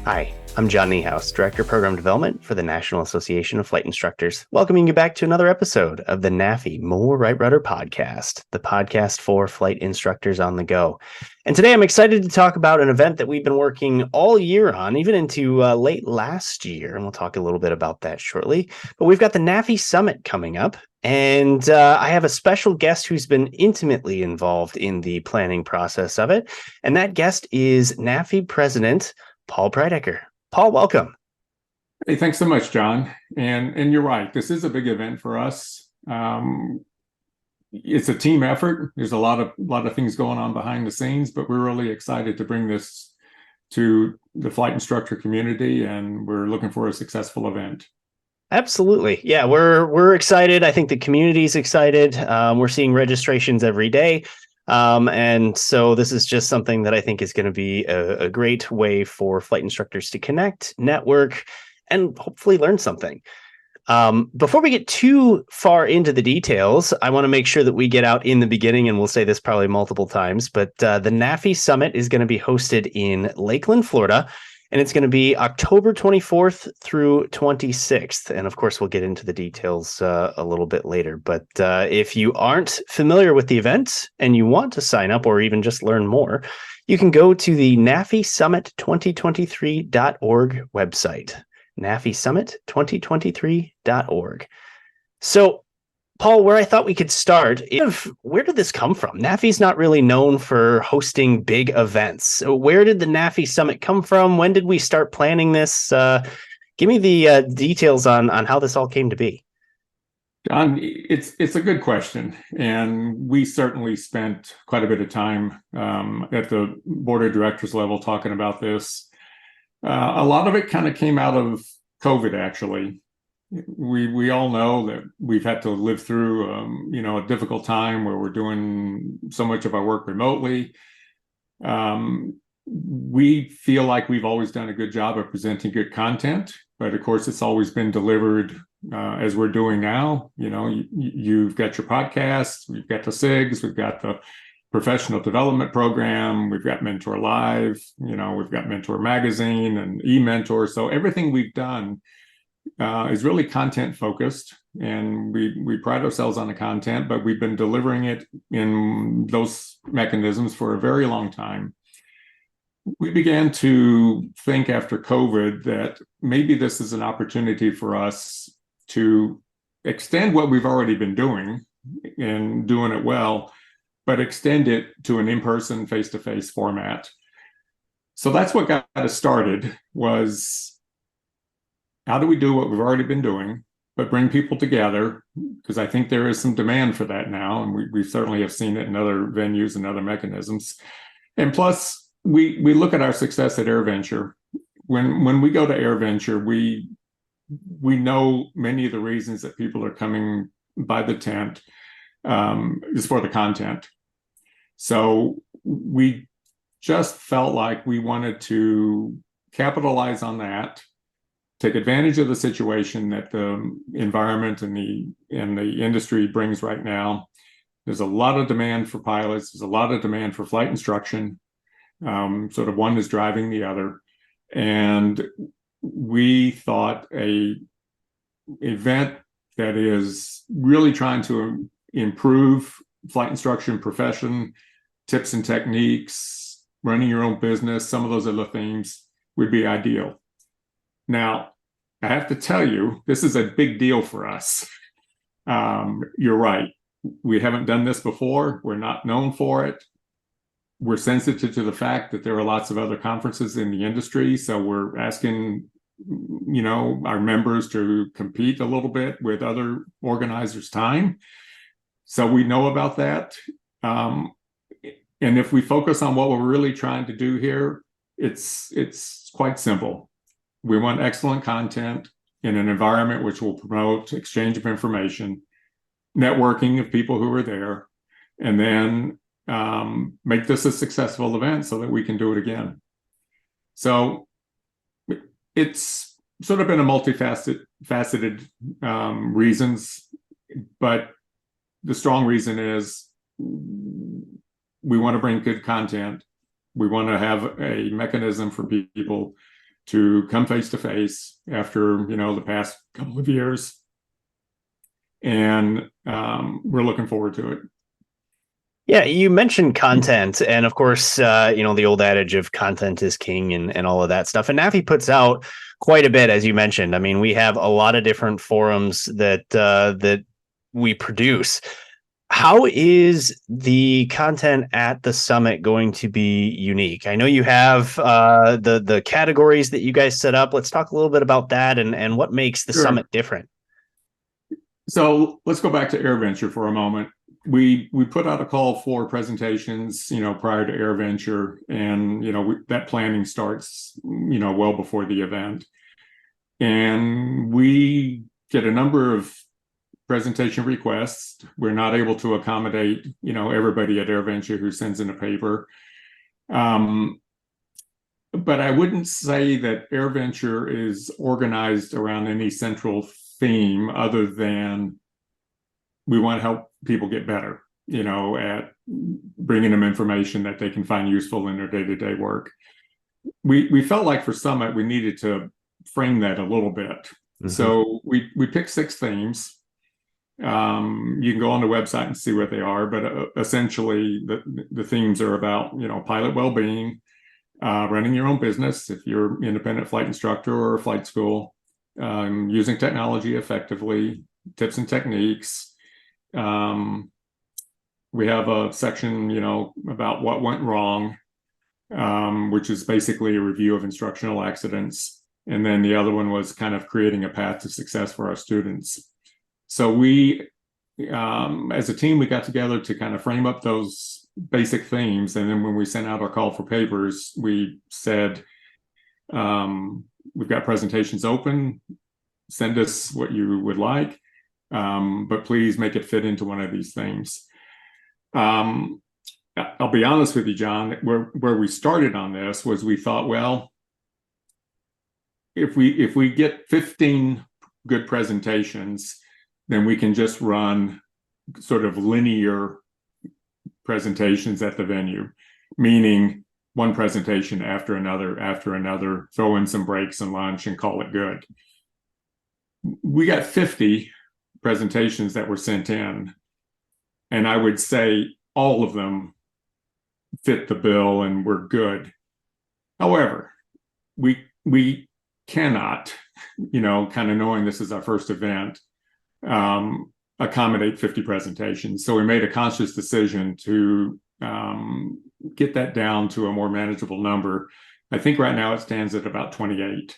Hi, I'm John Niehaus, Director of Program Development for the National Association of Flight Instructors, welcoming you back to another episode of the NAFI More Right Rudder podcast, the podcast for flight instructors on the go. And today I'm excited to talk about an event that we've been working all year on, even into late last year, and we'll talk a little bit about that shortly. But we've got the NAFI Summit coming up, and I have a special guest who's been intimately involved in the planning process of it, and that guest is NAFI President Paul Breidecker. Paul, welcome. Hey, thanks so much, John. And you're right. This is a big event for us. It's a team effort. There's a lot of things going on behind the scenes, but we're really excited to bring this to the flight instructor community, and we're looking for a successful event. Absolutely. Yeah, we're excited. I think the community's excited. We're seeing registrations every day. And so this is just something that I think is going to be a great way for flight instructors to connect, network, and hopefully learn something. Before we get too far into the details, I want to make sure that we get out in the beginning, and we'll say this probably multiple times, but the NAFI Summit is going to be hosted in Lakeland, Florida. And it's going to be October 24th through 26th. And of course, we'll get into the details a little bit later. But if you aren't familiar with the event and you want to sign up or even just learn more, you can go to the NAFISummit2023.org website, NAFISummit2023.org. So, Paul, where I thought we could start, where did this come from? NAFI's not really known for hosting big events. So where did the NAFI Summit come from? When did we start planning this? Give me the details on how this all came to be. John, it's a good question, and we certainly spent quite a bit of time at the board of directors level talking about this. A lot of it kind of came out of COVID, actually. We all know that we've had to live through a difficult time where we're doing so much of our work remotely. We feel like we've always done a good job of presenting good content, but of course it's always been delivered as we're doing now. You've got your podcasts, we've got the SIGs, we've got the professional development program, we've got Mentor Live, we've got Mentor Magazine and eMentor. So everything we've done is really content focused, and we pride ourselves on the content, but we've been delivering it in those mechanisms for a very long time. We began to think after COVID that maybe this is an opportunity for us to extend what we've already been doing and doing it well, but extend it to an in-person, face-to-face format. So that's what got us started, was how do we do what we've already been doing, but bring people together? Because I think there is some demand for that now, and we certainly have seen it in other venues and other mechanisms. And plus, we look at our success at AirVenture. When we go to AirVenture, we know many of the reasons that people are coming by the tent is for the content. So we just felt like we wanted to capitalize on that, take advantage of the situation that the environment and the industry brings right now. There's a lot of demand for pilots. There's a lot of demand for flight instruction. Sort of one is driving the other. And we thought a event that is really trying to improve flight instruction profession, tips and techniques, running your own business, some of those other themes would be ideal. Now, I have to tell you, this is a big deal for us. You're right. We haven't done this before. We're not known for it. We're sensitive to the fact that there are lots of other conferences in the industry. So we're asking, our members to compete a little bit with other organizers' time. So we know about that. And if we focus on what we're really trying to do here, it's quite simple. We want excellent content in an environment which will promote exchange of information, networking of people who are there, and then make this a successful event so that we can do it again. So it's sort of been a multifaceted reasons, but the strong reason is we want to bring good content. We want to have a mechanism for people to come face to face after, the past couple of years. And we're looking forward to it. Yeah, you mentioned content, and of course, the old adage of content is king and all of that stuff. And NAFI puts out quite a bit, as you mentioned. I mean, we have a lot of different forums that we produce. How is the content at the summit going to be unique? I know you have the categories that you guys set up. Let's talk a little bit about that and what makes the summit different. So let's go back to AirVenture for a moment. We put out a call for presentations, prior to AirVenture, and that planning starts, well before the event, and we get a number of presentation requests. We're not able to accommodate, everybody at AirVenture who sends in a paper. But I wouldn't say that AirVenture is organized around any central theme other than we want to help people get better, at bringing them information that they can find useful in their day-to-day work. We felt like for Summit, we needed to frame that a little bit. Mm-hmm. So we picked 6 themes. You can go on the website and see what they are, but essentially the themes are about, pilot well-being, running your own business if you're an independent flight instructor or a flight school, using technology effectively, tips and techniques. We have a section, about what went wrong, which is basically a review of instructional accidents. And then the other one was kind of creating a path to success for our students. So we, as a team, we got together to kind of frame up those basic themes. And then when we sent out our call for papers, we said, we've got presentations open, send us what you would like. But please make it fit into one of these themes. I'll be honest with you, John, where we started on this was we thought, well, if we get 15 good presentations, then we can just run sort of linear presentations at the venue, meaning one presentation after another, throw in some breaks and lunch and call it good. We got 50 presentations that were sent in, and I would say all of them fit the bill and were good. However, we cannot, kind of knowing this is our first event, accommodate 50 presentations. So we made a conscious decision to get that down to a more manageable number. I think right now it stands at about 28.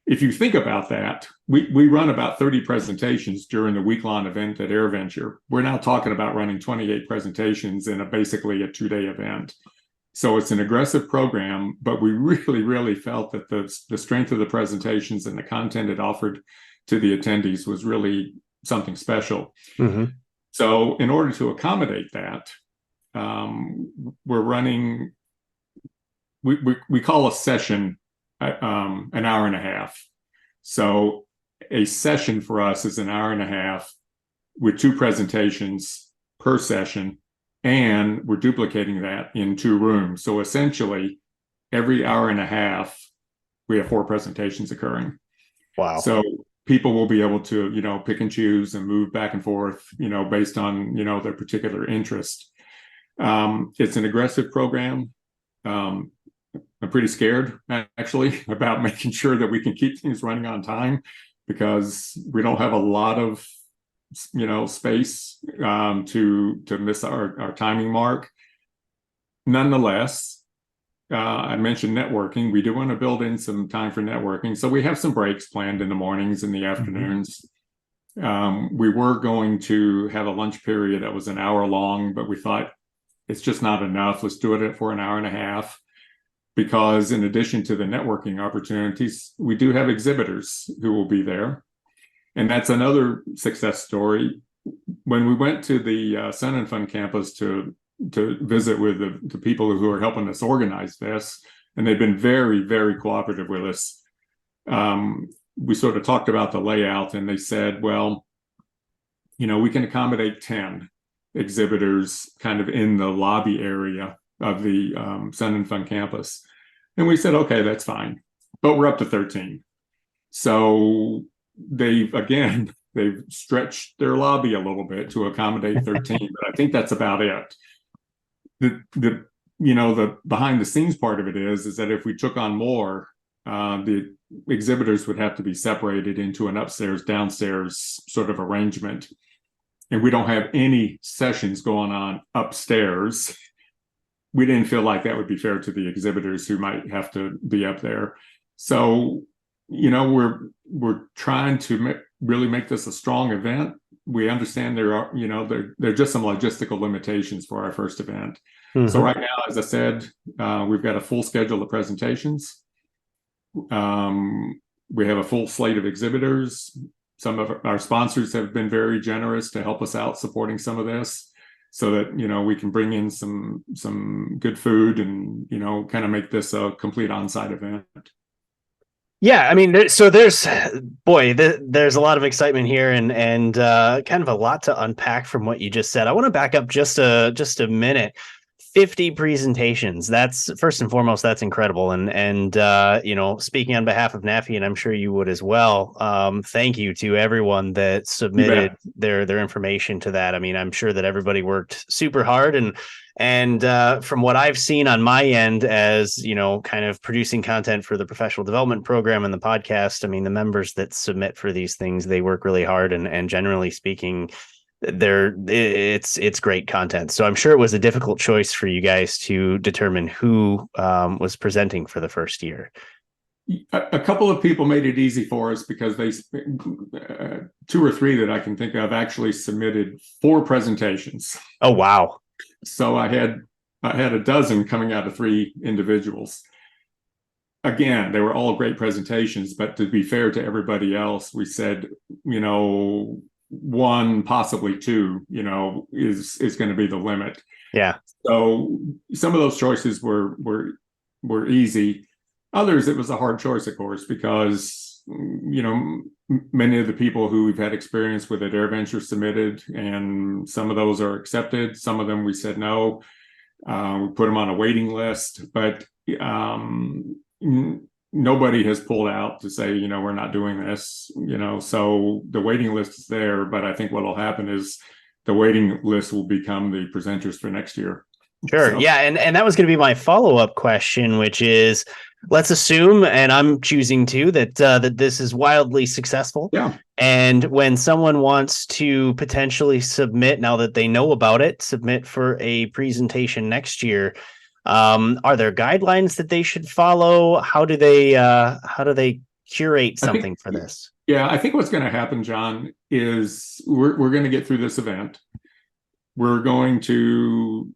If you think about that, we run about 30 presentations during the week-long event at AirVenture. We're now talking about running 28 presentations in basically a 2-day event. So it's an aggressive program, but we really, really felt that the strength of the presentations and the content it offered to the attendees was really something special. Mm-hmm. So in order to accommodate that, we're running, we call a session an hour and a half. So a session for us is an hour and a half with 2 presentations per session, and we're duplicating that in 2 rooms. So essentially, every hour and a half, we have 4 presentations occurring. Wow. So people will be able to, pick and choose and move back and forth, based on, their particular interest. It's an aggressive program. I'm pretty scared, actually, about making sure that we can keep things running on time, because we don't have a lot of, space to miss our timing mark. Nonetheless, I mentioned networking. We do want to build in some time for networking. So we have some breaks planned in the mornings and the afternoons. Mm-hmm. We were going to have a lunch period that was an hour long, but we thought it's just not enough. Let's do it for an hour and a half. Because in addition to the networking opportunities, we do have exhibitors who will be there. And that's another success story. When we went to the Sun and Fun campus to visit with the people who are helping us organize this, and they've been very, very cooperative with us, we sort of talked about the layout, and they said, well, we can accommodate 10 exhibitors kind of in the lobby area of the Sun and Fun campus. And we said, okay, that's fine. but we're up to 13. So they've stretched their lobby a little bit to accommodate 13, but I think that's about it. The behind the scenes part of it is that if we took on more, the exhibitors would have to be separated into an upstairs downstairs sort of arrangement, and we don't have any sessions going on upstairs. We didn't feel like that would be fair to the exhibitors who might have to be up there. So we're trying to really make this a strong event. We understand there are just some logistical limitations for our first event. Mm-hmm. So right now, as I said, we've got a full schedule of presentations. We have a full slate of exhibitors. Some of our sponsors have been very generous to help us out supporting some of this, so that we can bring in some good food and kind of make this a complete on-site event. Yeah, I mean, there's a lot of excitement here, and kind of a lot to unpack from what you just said. I want to back up just a minute. 50 presentations. That's first and foremost, that's incredible. And speaking on behalf of NAFI, and I'm sure you would as well, thank you to everyone that submitted their information to that. I mean, I'm sure that everybody worked super hard, and from what I've seen on my end as, kind of producing content for the professional development program and the podcast, I mean, the members that submit for these things, they work really hard, and generally speaking, it's great content. So I'm sure it was a difficult choice for you guys to determine who was presenting for the first year. A couple of people made it easy for us, because they 2 or 3 that I can think of actually submitted 4 presentations. Oh, wow. So I had a dozen coming out of 3 individuals. Again, they were all great presentations, but to be fair to everybody else, we said, 1, possibly 2, is going to be the limit. Yeah. So some of those choices were easy. Others, it was a hard choice, of course, because many of the people who we've had experience with at AirVenture submitted, and some of those are accepted. Some of them we said no. We put them on a waiting list, but nobody has pulled out to say, we're not doing this, so the waiting list is there. But I think what will happen is the waiting list will become the presenters for next year. Sure. So. Yeah. And that was going to be my follow-up question, which is, let's assume, and I'm choosing to, that this is wildly successful. Yeah. And when someone wants to potentially submit, now that they know about it, submit for a presentation next year, are there guidelines that they should follow? How do they curate something for this? Yeah, I think what's going to happen, John, is we're going to get through this event. We're going to,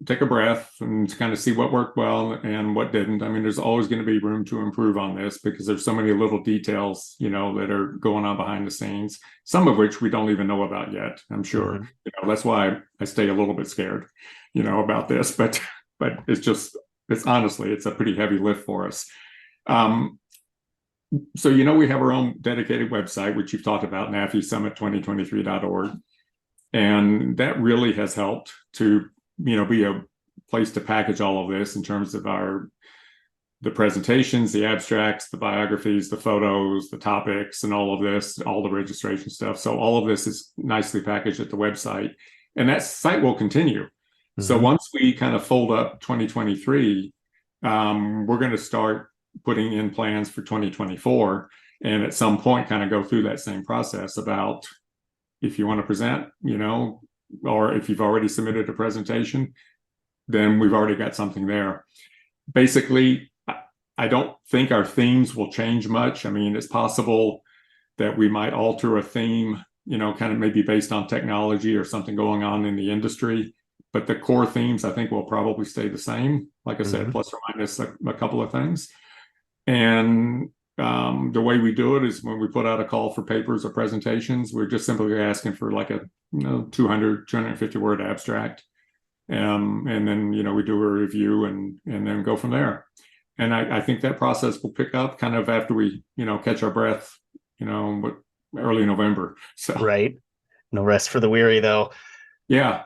take a breath and kind of see what worked well and what didn't. I mean, there's always going to be room to improve on this, because there's so many little details, that are going on behind the scenes, some of which we don't even know about yet, I'm sure. Mm-hmm. That's why I stay a little bit scared, about this, but it's honestly, it's a pretty heavy lift for us. So, we have our own dedicated website, which you've talked about, NAFISummit2023.org. And that really has helped to, be a place to package all of this in terms of the presentations, the abstracts, the biographies, the photos, the topics, and all of this, all the registration stuff. So all of this is nicely packaged at the website, and that site will continue. Mm-hmm. So once we kind of fold up 2023, we're going to start putting in plans for 2024, and at some point kind of go through that same process about if you want to present, or if you've already submitted a presentation, then we've already got something there. Basically, I don't think our themes will change much. I mean, it's possible that we might alter a theme, kind of maybe based on technology or something going on in the industry. But the core themes, I think, will probably stay the same. Like I said, plus or minus a couple of things. And the way we do it is when we put out a call for papers or presentations, we're just simply asking for like a 250 word abstract. And then, we do a review and then go from there. And I think that process will pick up kind of after we, catch our breath, early November. So right. No rest for the weary, though. Yeah.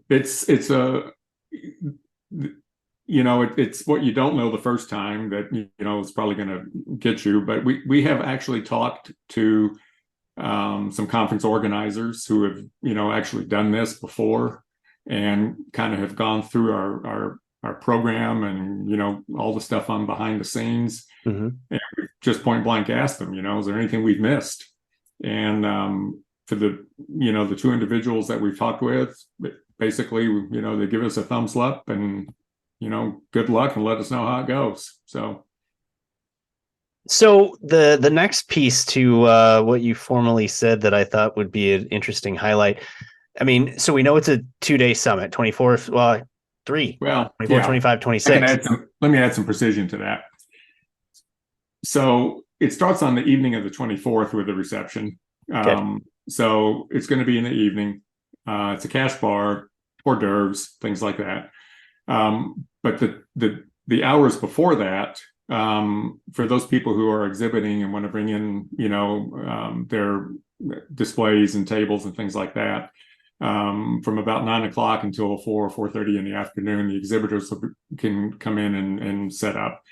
It's it's what you don't know the first time that, is probably going to get you. But we have actually talked to some conference organizers who have, actually done this before and kind of have gone through our program and, all the stuff on behind the scenes. Mm-hmm. And we just point blank asked them, is there anything we've missed? And for the, the two individuals that we've talked with, basically, they give us a thumbs up and, good luck and let us know how it goes. So the next piece to what you formally said that I thought would be an interesting highlight. I mean, so we know it's a 2-day summit, 24th, well, 24, yeah. 25, 26. Let me add some precision to that. So it starts on the evening of the 24th with the reception. So it's going to be in the evening. It's a cash bar, hors d'oeuvres, things like that. But the hours before that, for those people who are exhibiting and want to bring in, their displays and tables and things like that, from about 9 o'clock until 4:30 in the afternoon, the exhibitors can come in and set up.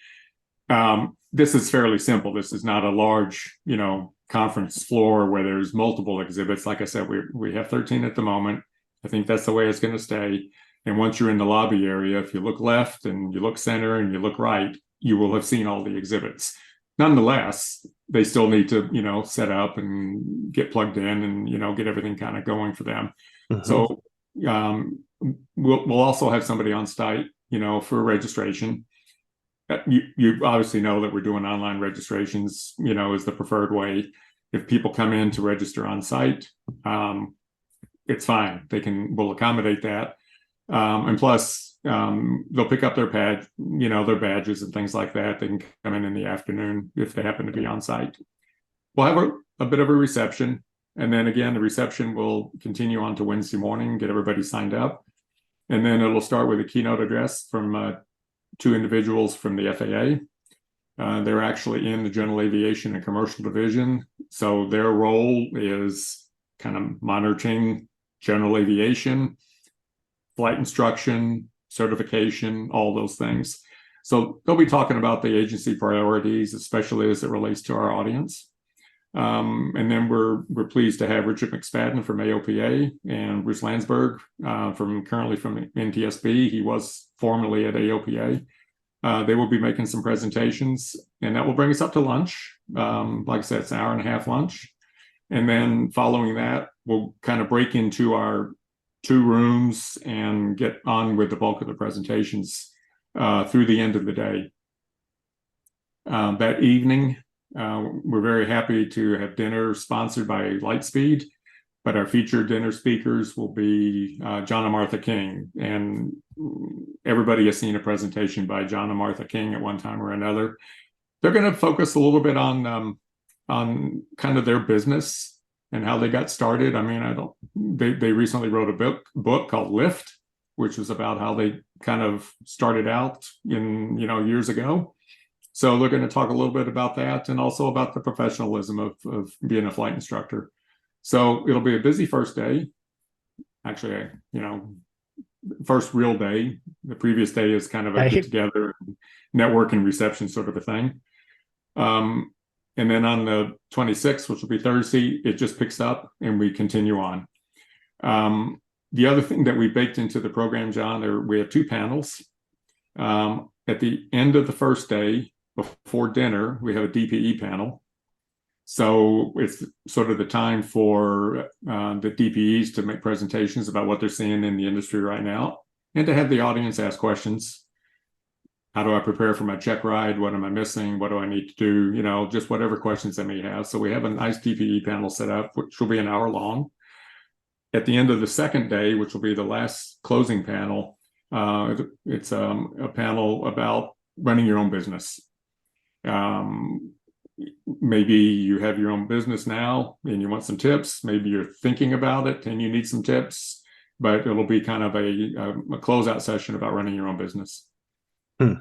This is fairly simple. This is not a large, conference floor where there's multiple exhibits. Like I said, we have 13 at the moment. I think that's the way it's going to stay. And once you're in the lobby area, if you look left and you look center and you look right, you will have seen all the exhibits. Nonetheless, they still need to, set up and get plugged in and, get everything kind of going for them. Mm-hmm. So we'll also have somebody on site, for registration. You obviously know that we're doing online registrations, is the preferred way. If people come in to register on site, it's fine. We'll accommodate that. And plus, they'll pick up their their badges and things like that. They can come in the afternoon if they happen to be on site. We'll have a bit of a reception. And then again, the reception will continue on to Wednesday morning, get everybody signed up. And then it'll start with a keynote address from two individuals from the FAA. They're actually in the General Aviation and Commercial Division. So their role is kind of monitoring general aviation, flight instruction, certification, all those things. So they'll be talking about the agency priorities, especially as it relates to our audience. And then we're pleased to have Richard McSpadden from AOPA and Bruce Landsberg currently from NTSB. He was formerly at AOPA. They will be making some presentations, and that will bring us up to lunch. Like I said, it's an hour and a half lunch. And then following that, we'll kind of break into our 2 rooms and get on with the bulk of the presentations through the end of the day. That evening, we're very happy to have dinner sponsored by Lightspeed, but our featured dinner speakers will be John and Martha King. And everybody has seen a presentation by John and Martha King at one time or another. They're going to focus a little bit on kind of their business and how they got started. I mean, they recently wrote a book called Lift, which was about how they kind of started out in, years ago. So they're going to talk a little bit about that and also about the professionalism of being a flight instructor. So it'll be a busy first day. Actually, first real day. The previous day is kind of a get together, network and reception sort of a thing. And then on the 26th, which will be Thursday, it just picks up and we continue on. The other thing that we baked into the program, John, we have 2 panels. At the end of the first day, before dinner, we have a DPE panel. So it's sort of the time for the DPEs to make presentations about what they're seeing in the industry right now and to have the audience ask questions. How do I prepare for my check ride? What am I missing? What do I need to do? Just whatever questions they may have. So we have a nice DPE panel set up, which will be an hour long. At the end of the second day, which will be the last closing panel, it's a panel about running your own business. Maybe you have your own business now and you want some tips. Maybe you're thinking about it and you need some tips, but it'll be kind of a closeout session about running your own business.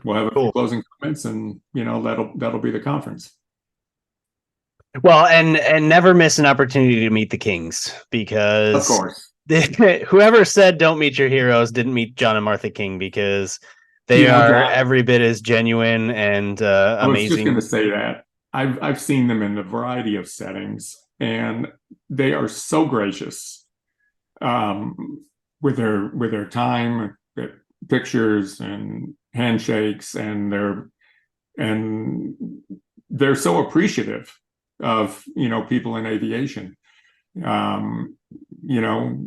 We'll have a few closing comments, and that'll be the conference. Well, and never miss an opportunity to meet the Kings, because of course, whoever said don't meet your heroes didn't meet John and Martha King, because They You know, are John, every bit as genuine and I was just going amazing. to say that I've seen them in a variety of settings, and they are so gracious with their time, pictures and handshakes, and and they're so appreciative of people in aviation. Um, you know,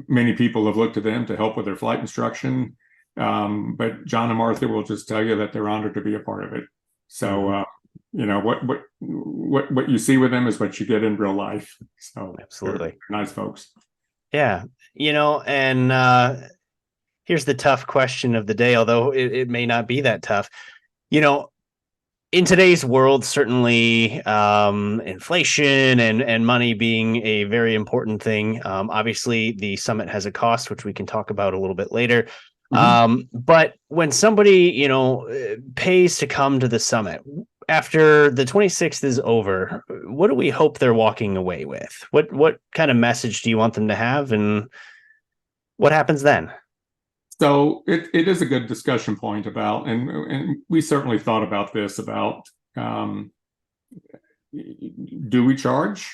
Many people have looked to them to help with their flight instruction, but John and Martha will just tell you that they're honored to be a part of it. So, Mhm. what you see with them is what you get in real life. So they're Absolutely. nice folks. Yeah. And here's the tough question of the day, although it may not be that tough. You know, in today's world, certainly inflation and money being a very important thing. Obviously, the summit has a cost, which we can talk about a little bit later. Mhm. But when somebody, pays to come to the summit after the 26th is over, what do we hope they're walking away with? What kind of message do you want them to have, and what happens then? So it is a good discussion point about, and we certainly thought about this about, um, do we charge?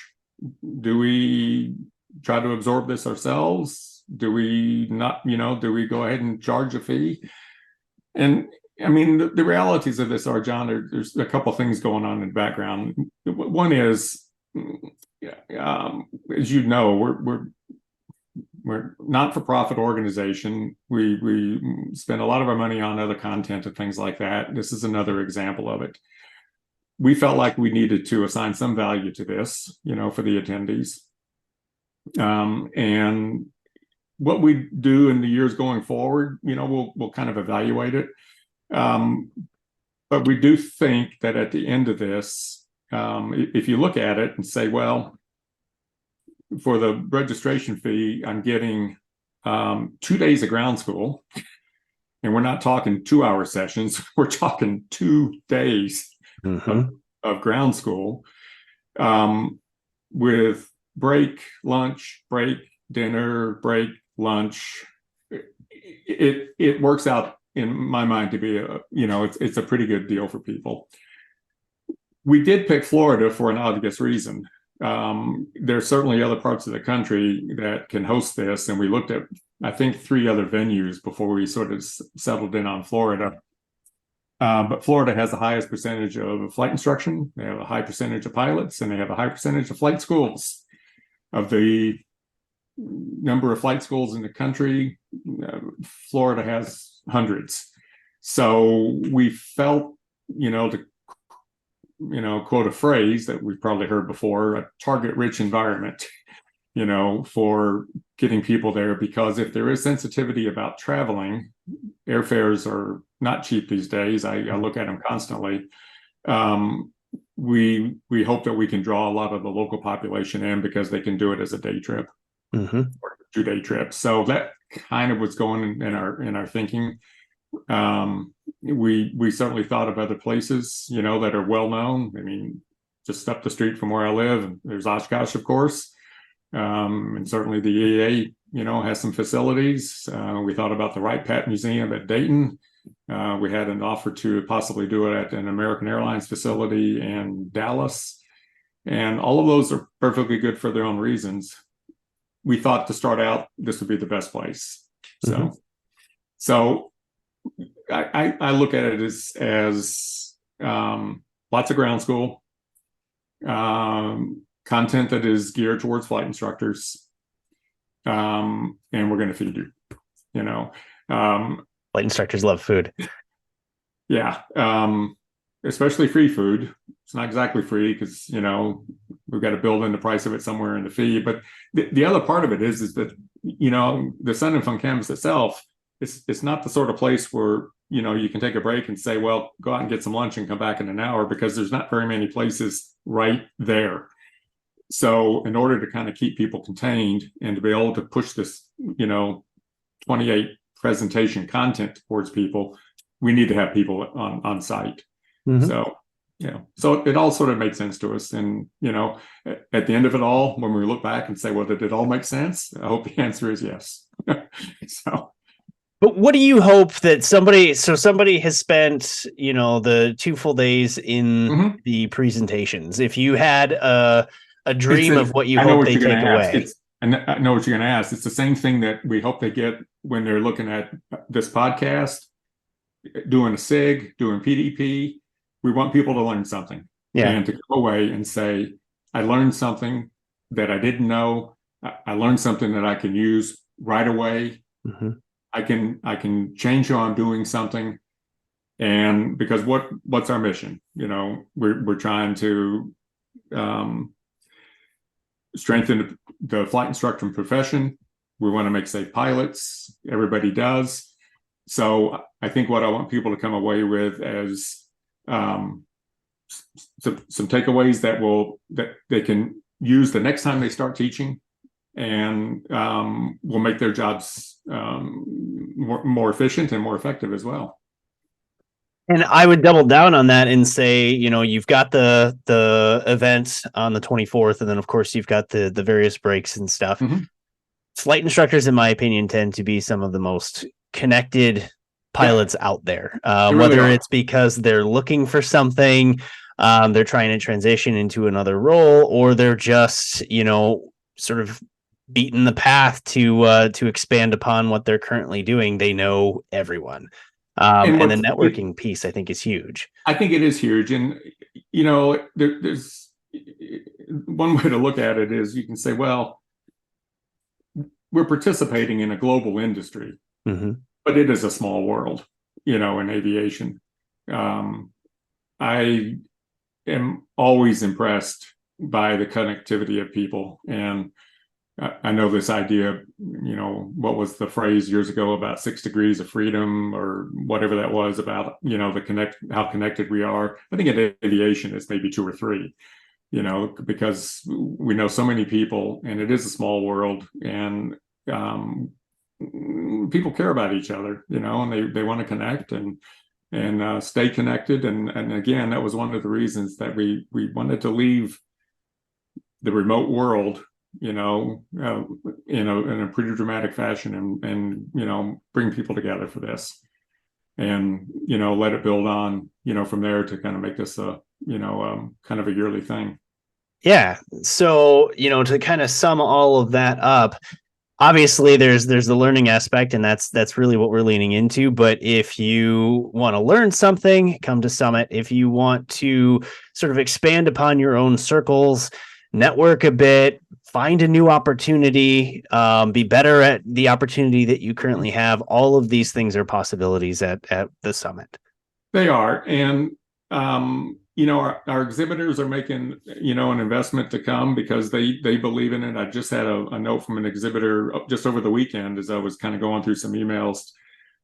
Do we try to absorb this ourselves? Do we not, do we go ahead and charge a fee? And I mean, the realities of this are, John, there's a couple of things going on in the background. One is, as you know, we're not-for-profit organization. We spend a lot of our money on other content and things like that. This is another example of it. We felt like we needed to assign some value to this, for the attendees. And what we do in the years going forward, we'll kind of evaluate it. But we do think that at the end of this, if you look at it and say, well, for the registration fee, I'm getting 2 days of ground school, and we're not talking 2-hour sessions. We're talking 2 days Mm-hmm. of ground school, with break, lunch, break, dinner, break, lunch. It works out in my mind to be it's a pretty good deal for people. We did pick Florida for an obvious reason. There's certainly other parts of the country that can host this, and we looked at, I think, 3 other venues before we sort of settled in on Florida. But Florida has the highest percentage of flight instruction. They have a high percentage of pilots, and they have a high percentage of flight schools. Of the number of flight schools in the country, Florida has hundreds. So we felt, to quote a phrase that we've probably heard before, a target-rich environment, for getting people there, because if there is sensitivity about traveling, airfares are not cheap these days. I look at them constantly. We hope that we can draw a lot of the local population in because they can do it as a day trip, Mm-hmm. or a 2-day trip. So that kind of what's going in our thinking. We certainly thought of other places, that are well known. I mean, just up the street from where I live, there's Oshkosh, of course, and certainly the EAA, has some facilities. We thought about the Wright Pat Museum at Dayton. We had an offer to possibly do it at an American Airlines facility in Dallas, and all of those are perfectly good for their own reasons. We thought to start out, this would be the best place. Mm-hmm. So I look at it as lots of ground school, content that is geared towards flight instructors, and we're going to feed you. Flight instructors love food. Yeah, especially free food. It's not exactly free because we've got to build in the price of it somewhere in the fee. But the other part of it is that the Sun and Fun Campus itself, it's not the sort of place where you can take a break and say, well, go out and get some lunch and come back in an hour, because there's not very many places right there. So in order to kind of keep people contained and to be able to push this 28 presentation content towards people, we need to have people on site. Mm-hmm. So it all sort of makes sense to us. And at the end of it all, when we look back and say, well, did it all make sense? I hope the answer is yes. So But what do you hope that somebody has spent, the 2 full days in Mhm. the presentations. If you had a It's dream a, of what you I know hope what they you're going take to ask. away. I know what you're going to ask. It's the same thing that we hope they get when they're looking at this podcast, doing a SIG, doing PDP. We want people to learn something Yeah. and to go away and say, I learned something that I didn't know. I learned something that I can use right away. Mhm. I can change how I'm doing something. And because what's our mission? We're trying to um, strengthen the flight instructor profession. We want to make safe pilots. Everybody does. So I think what I want people to come away with as um, some takeaways that they can use the next time they start teaching, and will make their jobs more efficient and more effective as well. And I would double down on that and say, you've got the event on the 24th, and then of course you've got the various breaks and stuff. Mm-hmm. Flight instructors, in my opinion, tend to be some of the most connected Yep, pilots out there. they really Whether are. it's because they're looking for something, they're trying to transition into another role, or they're just, sort of beating the path to expand upon what they're currently doing. They know everyone. And And the what networking piece, I think, is huge. I think it is huge. And there's one way to look at it is you can say, well, we're participating in a global industry, Mm-hmm. but it is a small world, in aviation. Um, I am always impressed by the connectivity of people. And I know this idea, what was the phrase years ago about 6 degrees of freedom or whatever that was about, how connected we are. I think in aviation, it's maybe 2 or 3, because we know so many people and it is a small world, and people care about each other, and they want to connect and stay connected. And again, that was one of the reasons that we wanted to leave the remote world, in a pretty dramatic fashion, and bring people together for this, and let it build on, from there to kind of make this a kind of a yearly thing. Yeah. So, to kind of sum all of that up, obviously there's the learning aspect, and that's really what we're leaning into. But if you want to learn something, come to Summit. If you want to sort of expand upon your own circles, network a bit, find a new opportunity, be better at the opportunity that you currently have, all of these things are possibilities at the Summit. They are. And our exhibitors are making an investment to come because they believe in it. I just had a note from an exhibitor just over the weekend as I was kind of going through some emails,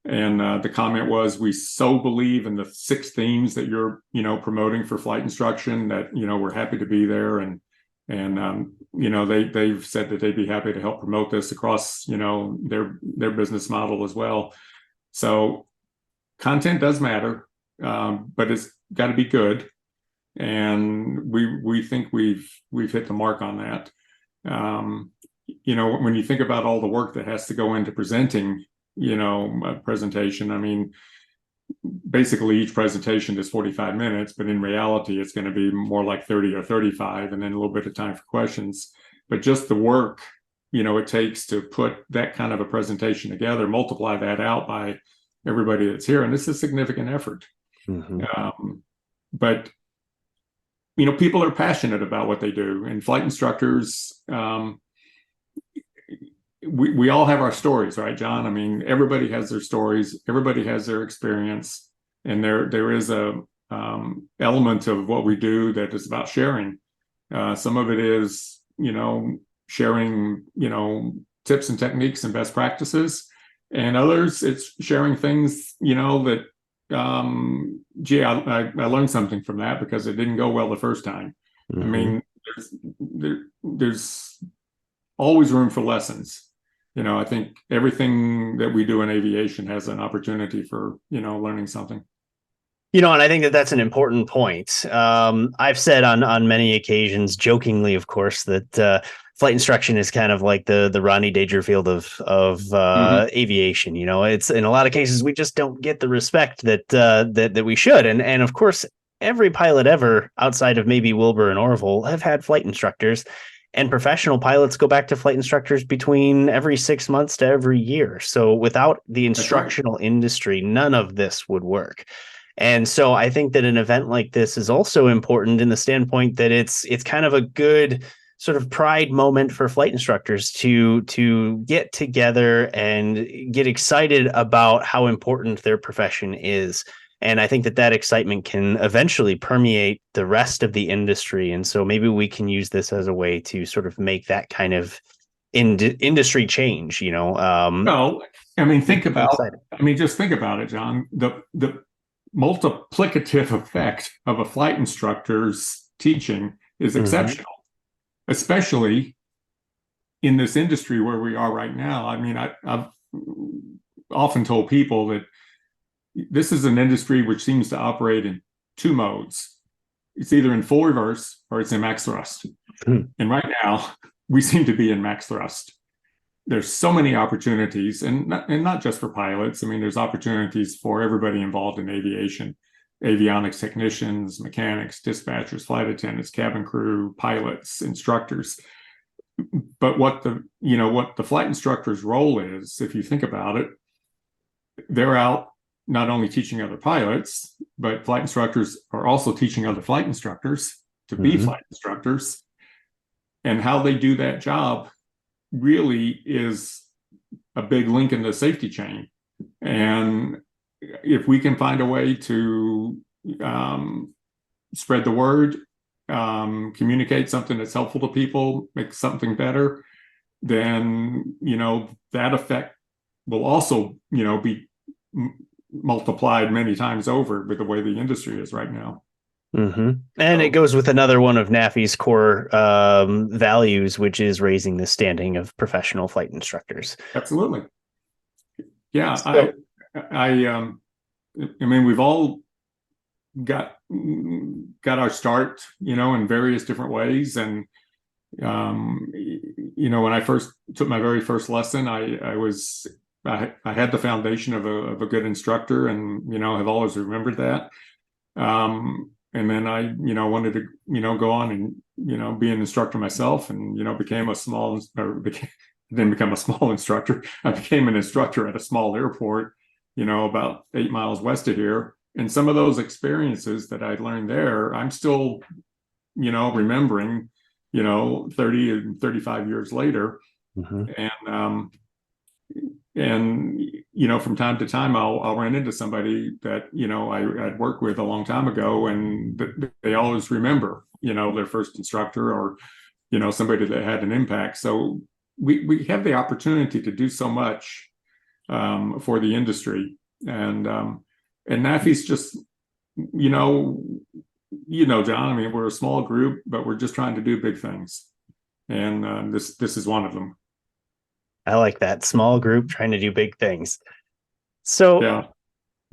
and the comment was, we so believe in the 6 themes that you're promoting for flight instruction that we're happy to be there. And they've said that they'd be happy to help promote this across their business model as well. So content does matter, but it's got to be good, and we think we've hit the mark on that. When you think about all the work that has to go into presenting a presentation, I mean, basically each presentation is 45 minutes, but in reality it's going to be more like 30 or 35, and then a little bit of time for questions. But just the work it takes to put that kind of a presentation together, multiply that out by everybody that's here, and it's a significant effort. Mm-hmm. But people are passionate about what they do, and flight instructors, we all have our stories, right, John? I mean, everybody has their stories, everybody has their experience, and there is a element of what we do that is about sharing. Some of it is sharing tips and techniques and best practices, and others it's sharing things that gee, I learned something from that because it didn't go well the first time. I Mm-hmm. mean, there's always room for lessons. I think everything that we do in aviation has an opportunity for learning something. And I think that that's an important point. I've said on many occasions, jokingly, of course, that flight instruction is kind of like the Rodney Dangerfield of Mhm. aviation. It's in a lot of cases we just don't get the respect that we should. And of course, every pilot ever outside of maybe Wilbur and Orville have had flight instructors, and professional pilots go back to flight instructors between every 6 months to every year. So without the That's right. instructional industry, none of this would work. And so I think that an event like this is also important in the standpoint that it's kind of a good sort of pride moment for flight instructors to get together and get excited about how important their profession is. And I think that excitement can eventually permeate the rest of the industry. And so maybe we can use this as a way to sort of make that kind of industry change, No, I mean, exciting. just think about it, John. The multiplicative effect of a flight instructor's teaching is Mm-hmm. exceptional, especially in this industry where we are right now. I mean, I've often told people that this is an industry which seems to operate in two modes. It's either in full reverse or it's in max thrust. Mm-hmm. And right now, we seem to be in max thrust. There's so many opportunities, and not just for pilots. I mean, there's opportunities for everybody involved in aviation: avionics technicians, mechanics, dispatchers, flight attendants, cabin crew, pilots, instructors. But what the flight instructor's role is, if you think about it, they're out not only teaching other pilots, but flight instructors are also teaching other flight instructors to be Mm-hmm. flight instructors. And how they do that job really is a big link in the safety chain. And if we can find a way to spread the word, communicate something that's helpful to people, make something better, then that effect will also be multiplied many times over with the way the industry is right now. Mm-hmm. And it So, goes with another one of NAFI's core values, which is raising the standing of professional flight instructors. absolutely, yeah. So, I mean, we've all got our start, in various different ways. And when I first took my very first lesson, I had the foundation of a good instructor, and have always remembered that. And then I wanted to go on and be an instructor myself, and became a small or became, didn't become a small instructor. I became an instructor at a small airport, about 8 miles west of here. And some of those experiences that I learned there, I'm still, remembering, 30 and 35 years later. mm-hmm. And from time to time, I'll run into somebody that I'd worked with a long time ago, and they always remember their first instructor, or somebody that had an impact. So we have the opportunity to do so much for the industry, and NAFI's just John. I mean, we're a small group, but we're just trying to do big things, and this is one of them. I like that small group trying to do big things. So, Yeah.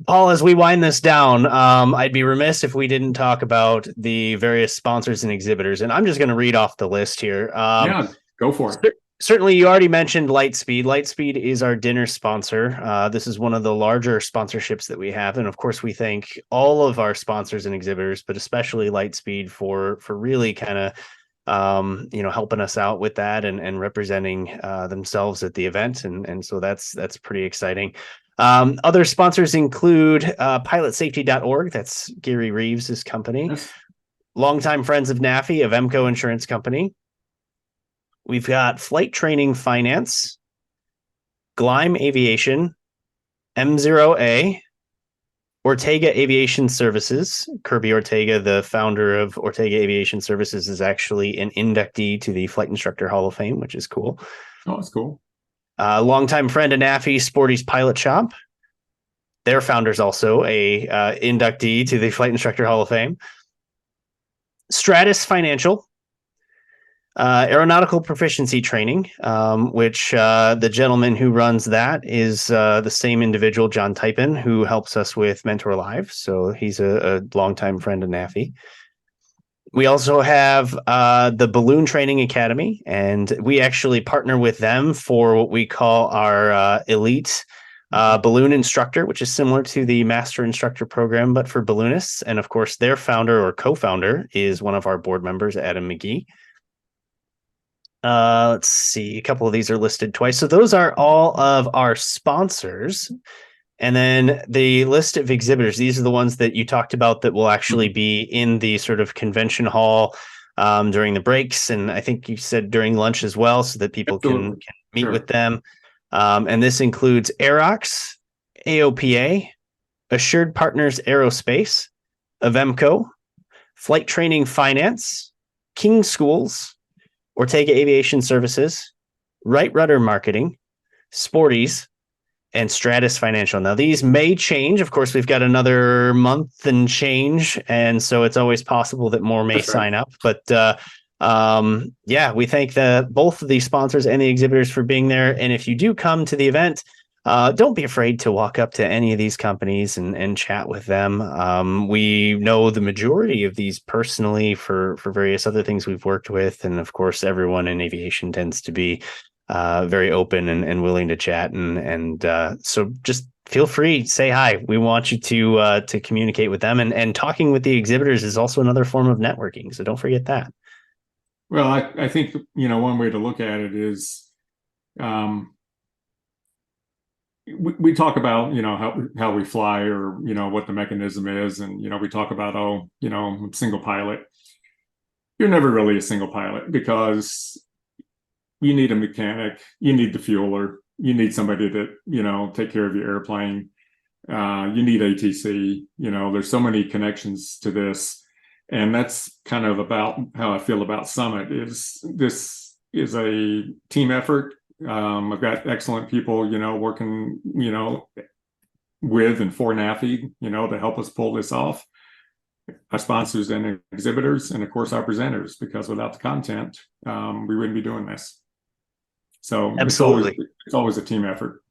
Paul, as we wind this down, I'd be remiss if we didn't talk about the various sponsors and exhibitors. And I'm just going to read off the list here. Yeah, go for it. Certainly, you already mentioned Lightspeed. Lightspeed is our dinner sponsor. This is one of the larger sponsorships that we have, and of course, we thank all of our sponsors and exhibitors, but especially Lightspeed for really kind of helping us out with that and representing themselves at the event, and so that's pretty exciting. Other sponsors include pilotsafety.org. That's Gary Reeves' company. Yes. Longtime friends of NAFI, of Emco Insurance Company. We've got Flight Training Finance, Gleim Aviation, M0A, Ortega Aviation Services. Kirby Ortega, the founder of Ortega Aviation Services, is actually an inductee to the Flight Instructor Hall of Fame, which is cool. Oh, that's cool. Longtime friend of NAFI, Sporty's Pilot Shop. Their founder's also a inductee to the Flight Instructor Hall of Fame. Stratus Financial. Aeronautical Proficiency Training, which the gentleman who runs that is the same individual, John Typin, who helps us with Mentor Live. So he's a longtime friend of NAFI. We also have the Balloon Training Academy, and we actually partner with them for what we call our elite balloon instructor, which is similar to the master instructor program, but for balloonists. And of course, their founder or co-founder is one of our board members, Adam McGee. Let's see, a couple of these are listed twice. So those are all of our sponsors. And then the list of exhibitors, these are the ones that you talked about that will actually be in the sort of convention hall during the breaks. And I think you said during lunch as well, so that people can meet with them. And this includes Aerox, AOPA, Assured Partners Aerospace, Avemco, Flight Training Finance, King Schools, Ortega Aviation Services, Right Rudder Marketing, Sporties, and Stratus Financial. Now, these may change. Of course, we've got another month and change, and so it's always possible that more may sign up. But yeah, we thank both of the sponsors and the exhibitors for being there. And if you do come to the event, don't be afraid to walk up to any of these companies and chat with them. We know the majority of these personally for various other things we've worked with. And of course, everyone in aviation tends to be very open and willing to chat. And so just feel free, say hi. We want you to communicate with them. And talking with the exhibitors is also another form of networking. So don't forget that. Well, I think, one way to look at it is, we talk about, how we fly or, what the mechanism is. And, we talk about, single pilot. You're never really a single pilot because you need a mechanic, you need the fueler, you need somebody to, take care of your airplane. You need ATC, there's so many connections to this. And that's kind of about how I feel about Summit. This is a team effort. I've got excellent people, working, with and for NAFI, to help us pull this off. Our sponsors and exhibitors, and of course our presenters, because without the content, we wouldn't be doing this. So absolutely, it's always a team effort.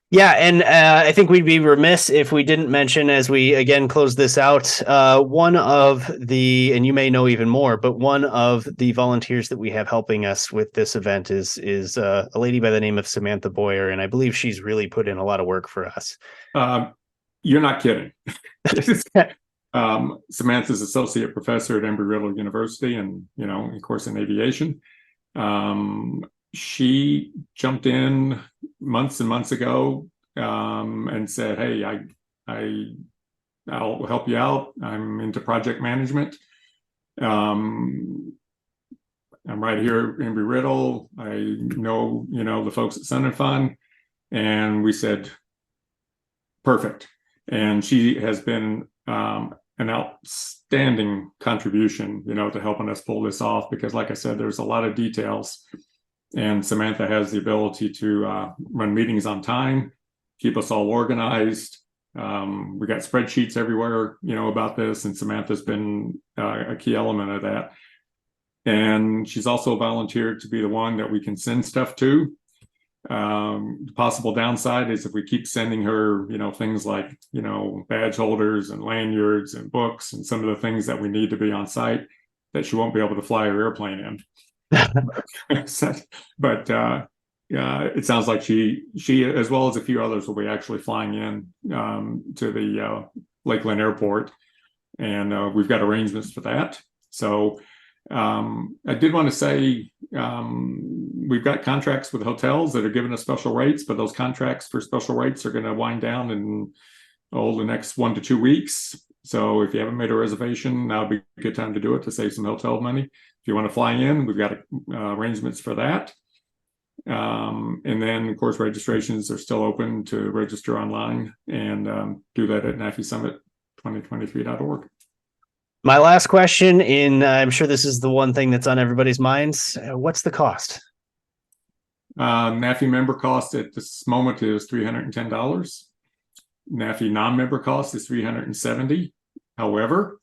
Yeah, and I think we'd be remiss if we didn't mention, as we again close this out, one of the, and you may know even more, but one of the volunteers that we have helping us with this event is a lady by the name of Samantha Boyer, and I believe she's really put in a lot of work for us. You're not kidding. Samantha's associate professor at Embry-Riddle University, and of course in aviation. She jumped in months and months ago and said, "Hey, I'll help you out. I'm into project management. I'm right here at Embry-Riddle. I know the folks at Sun and Fun," and we said, "Perfect." And she has been an outstanding contribution, to helping us pull this off, because, like I said, there's a lot of details. And Samantha has the ability to run meetings on time, keep us all organized. We got spreadsheets everywhere, about this, and Samantha's been a key element of that. And she's also volunteered to be the one that we can send stuff to. The possible downside is if we keep sending her, things like, badge holders and lanyards and books and some of the things that we need to be on site, that she won't be able to fly her airplane in. But it sounds like she as well as a few others will be actually flying in to the Lakeland Airport, and we've got arrangements for that. So I did want to say we've got contracts with hotels that are giving us special rates, but those contracts for special rates are going to wind down in the next 1 to 2 weeks. So if you haven't made a reservation, now would be a good time to do it to save some hotel money. If you want to fly in, we've got arrangements for that. And then, of course, registrations are still open to register online, and do that at NAFISummit2023.org. My last question, I'm sure this is the one thing that's on everybody's minds. What's the cost? NAFI member cost at this moment is $310. NAFI non-member cost is $370. However,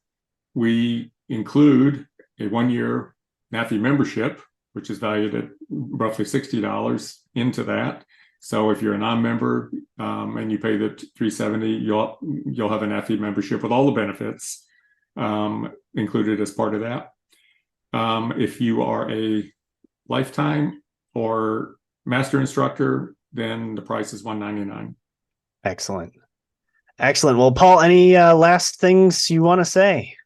we include a 1-year NAFI membership, which is valued at roughly $60 into that. So if you're a non-member and you pay the $370, you'll have a NAFI membership with all the benefits. included as part of that. If you are a lifetime or master instructor, then the price is $199. Excellent. Excellent. Well, Paul, any last things you want to say?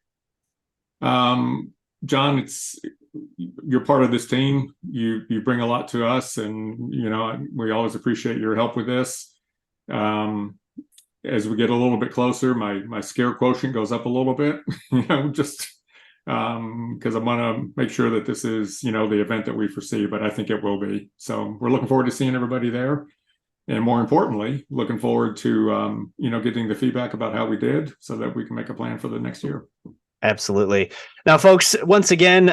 John, you're part of this team. You bring a lot to us, and we always appreciate your help with this. As we get a little bit closer, my scare quotient goes up a little bit, just because I want to make sure that this is the event that we foresee, but I think it will be. So we're looking forward to seeing everybody there, and more importantly, looking forward to getting the feedback about how we did, so that we can make a plan for the next year. Absolutely. Now, folks, once again,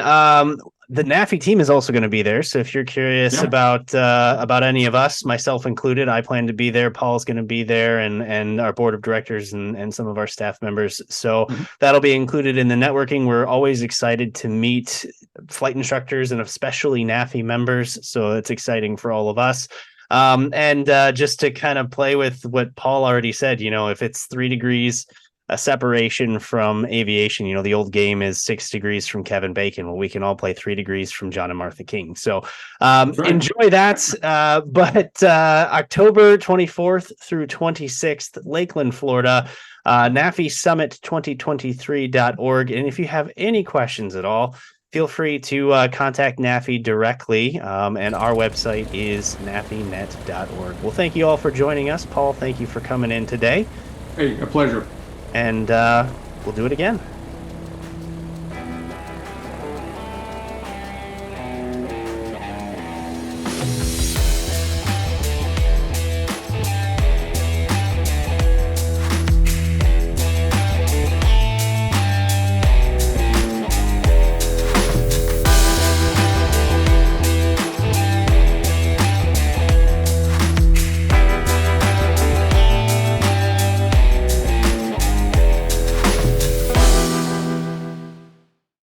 the NAFI team is also going to be there. So if you're curious about any of us, myself included, I plan to be there. Paul's going to be there, and our board of directors and some of our staff members. So that'll be included in the networking. We're always excited to meet flight instructors and especially NAFI members. So it's exciting for all of us. And just to kind of play with what Paul already said, if it's 3 degrees a separation from aviation, the old game is 6 degrees from Kevin Bacon. Well, we can all play 3 degrees from John and Martha King. So enjoy that. But October 24th through 26th, Lakeland, Florida, NAFI Summit 2023.org. And if you have any questions at all, feel free to contact NAFI directly. And our website is nafinet.org. Well, thank you all for joining us. Paul, thank you for coming in today. Hey, a pleasure. And we'll do it again.